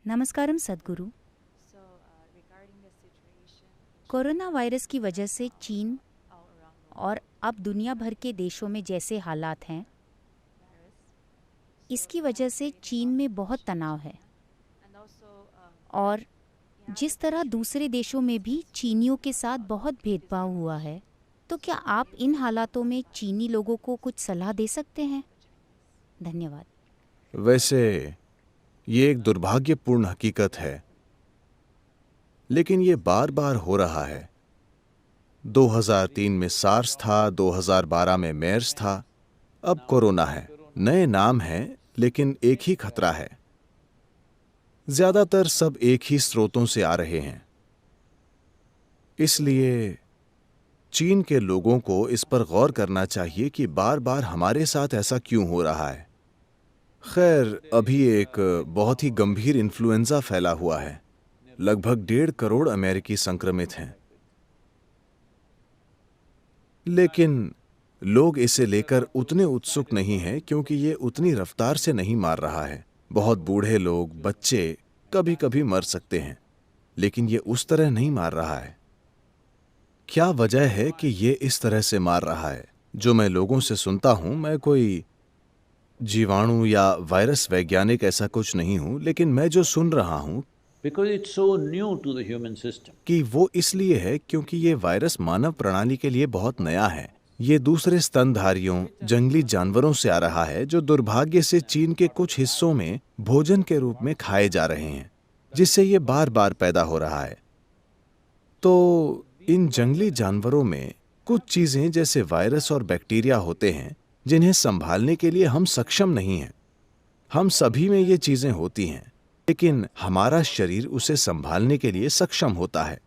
नमस्कारम सद्गुरु। Corona virus की वजह से चीन और अब दुनिया भर के देशों में जैसे हालात हैं, इसकी वजह से चीन में बहुत तनाव है और जिस तरह दूसरे देशों में भी चीनियों के साथ बहुत भेदभाव हुआ है, तो क्या आप इन हालातों में चीनी लोगों को कुछ सलाह दे सकते हैं? धन्यवाद। वैसे ये एक दुर्भाग्यपूर्ण हकीकत है, लेकिन ये बार बार हो रहा है। 2003 में सार्स था, 2012 में मेर्स था, अब कोरोना है। नए नाम हैं, लेकिन एक ही खतरा है। ज्यादातर सब एक ही स्रोतों से आ रहे हैं। इसलिए चीन के लोगों को इस पर गौर करना चाहिए कि बार बार हमारे साथ ऐसा क्यों हो रहा है। खैर, अभी एक बहुत ही गंभीर इन्फ्लुएंजा फैला हुआ है। लगभग 1.5 करोड़ अमेरिकी संक्रमित हैं, लेकिन लोग इसे लेकर उतने उत्सुक नहीं हैं क्योंकि ये उतनी रफ्तार से नहीं मार रहा है। बहुत बूढ़े लोग, बच्चे कभी कभी मर सकते हैं, लेकिन ये उस तरह नहीं मार रहा है। क्या वजह है कि ये इस तरह से मार रहा है? जो मैं लोगों से सुनता हूं, मैं कोई जीवाणु या वायरस वैज्ञानिक ऐसा कुछ नहीं हूं, लेकिन मैं जो सुन रहा हूं Because it's so new to the human system. कि वो इसलिए है क्योंकि ये वायरस मानव प्रणाली के लिए बहुत नया है। ये दूसरे स्तनधारियों, जंगली जानवरों से आ रहा है, जो दुर्भाग्य से चीन के कुछ हिस्सों में भोजन के रूप में खाए जा रहे हैं, जिससे ये बार बार पैदा हो रहा है। तो इन जंगली जानवरों में कुछ चीजें जैसे वायरस और बैक्टीरिया होते हैं जिन्हें संभालने के लिए हम सक्षम नहीं हैं। हम सभी में ये चीजें होती हैं, लेकिन हमारा शरीर उसे संभालने के लिए सक्षम होता है।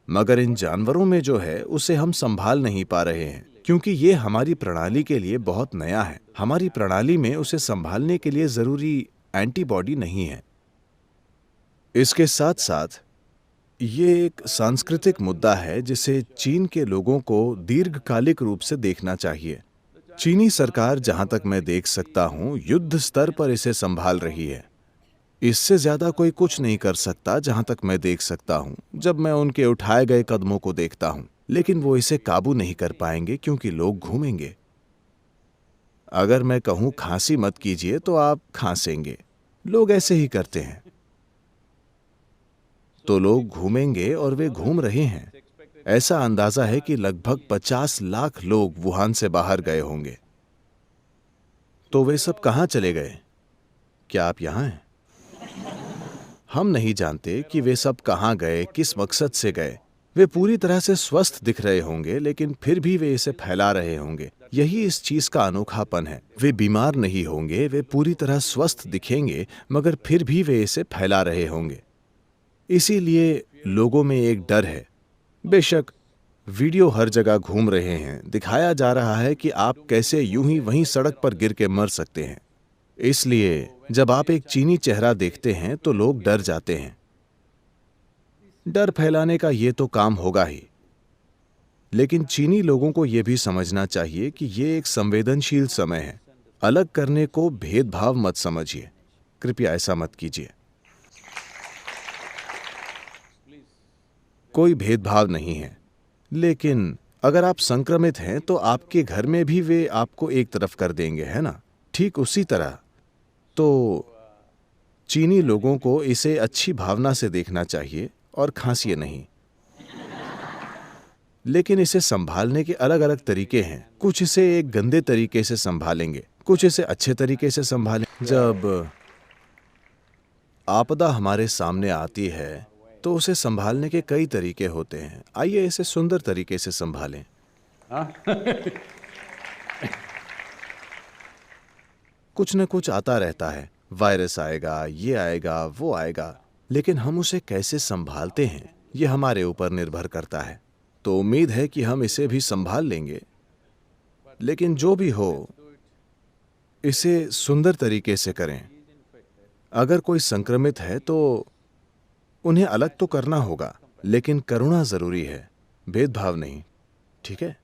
मगर इन जानवरों में जो है उसे हम संभाल नहीं पा रहे हैं क्योंकि ये हमारी प्रणाली के लिए बहुत नया है। हमारी प्रणाली में उसे संभालने के लिए जरूरी एंटीबॉडी नहीं है। इसके साथ साथ ये एक सांस्कृतिक मुद्दा है जिसे चीन के लोगों को दीर्घकालिक रूप से देखना चाहिए। चीनी सरकार, जहां तक मैं देख सकता हूं, युद्ध स्तर पर इसे संभाल रही है। इससे ज्यादा कोई कुछ नहीं कर सकता, जहां तक मैं देख सकता हूं, जब मैं उनके उठाए गए कदमों को देखता हूं। लेकिन वो इसे काबू नहीं कर पाएंगे क्योंकि लोग घूमेंगे। अगर मैं कहूं खांसी मत कीजिए तो आप खांसेंगे। लोग ऐसे ही करते हैं। तो लोग घूमेंगे और वे घूम रहे हैं। ऐसा अंदाजा है कि लगभग 50 लाख लोग वुहान से बाहर गए होंगे। तो वे सब कहां चले गए? क्या आप यहां हैं? हम नहीं जानते कि वे सब कहां गए, किस मकसद से गए। वे पूरी तरह से स्वस्थ दिख रहे होंगे, लेकिन फिर भी वे इसे फैला रहे होंगे। यही इस चीज का अनोखापन है। वे बीमार नहीं होंगे, वे पूरी तरह स्वस्थ दिखेंगे, मगर फिर भी वे इसे फैला रहे होंगे। इसीलिए लोगों में एक डर है। बेशक वीडियो हर जगह घूम रहे हैं, दिखाया जा रहा है कि आप कैसे यूं ही वहीं सड़क पर गिर के मर सकते हैं। इसलिए जब आप एक चीनी चेहरा देखते हैं तो लोग डर जाते हैं। डर फैलाने का ये तो काम होगा ही, लेकिन चीनी लोगों को यह भी समझना चाहिए कि ये एक संवेदनशील समय है। अलग करने को भेदभाव मत समझिए। कृपया ऐसा मत कीजिए। कोई भेदभाव नहीं है, लेकिन अगर आप संक्रमित हैं तो आपके घर में भी वे आपको एक तरफ कर देंगे, है ना? ठीक उसी तरह तो चीनी लोगों को इसे अच्छी भावना से देखना चाहिए और खांसिए नहीं। लेकिन इसे संभालने के अलग अलग तरीके हैं। कुछ इसे एक गंदे तरीके से संभालेंगे, कुछ इसे अच्छे तरीके से संभालें। जब आपदा हमारे सामने आती है तो उसे संभालने के कई तरीके होते हैं। आइए इसे सुंदर तरीके से संभालें। कुछ न कुछ आता रहता है। वायरस आएगा, ये आएगा, वो आएगा, लेकिन हम उसे कैसे संभालते हैं ये हमारे ऊपर निर्भर करता है। तो उम्मीद है कि हम इसे भी संभाल लेंगे। लेकिन जो भी हो, इसे सुंदर तरीके से करें। अगर कोई संक्रमित है तो उन्हें अलग तो करना होगा, लेकिन करुणा जरूरी है, भेदभाव नहीं। ठीक है?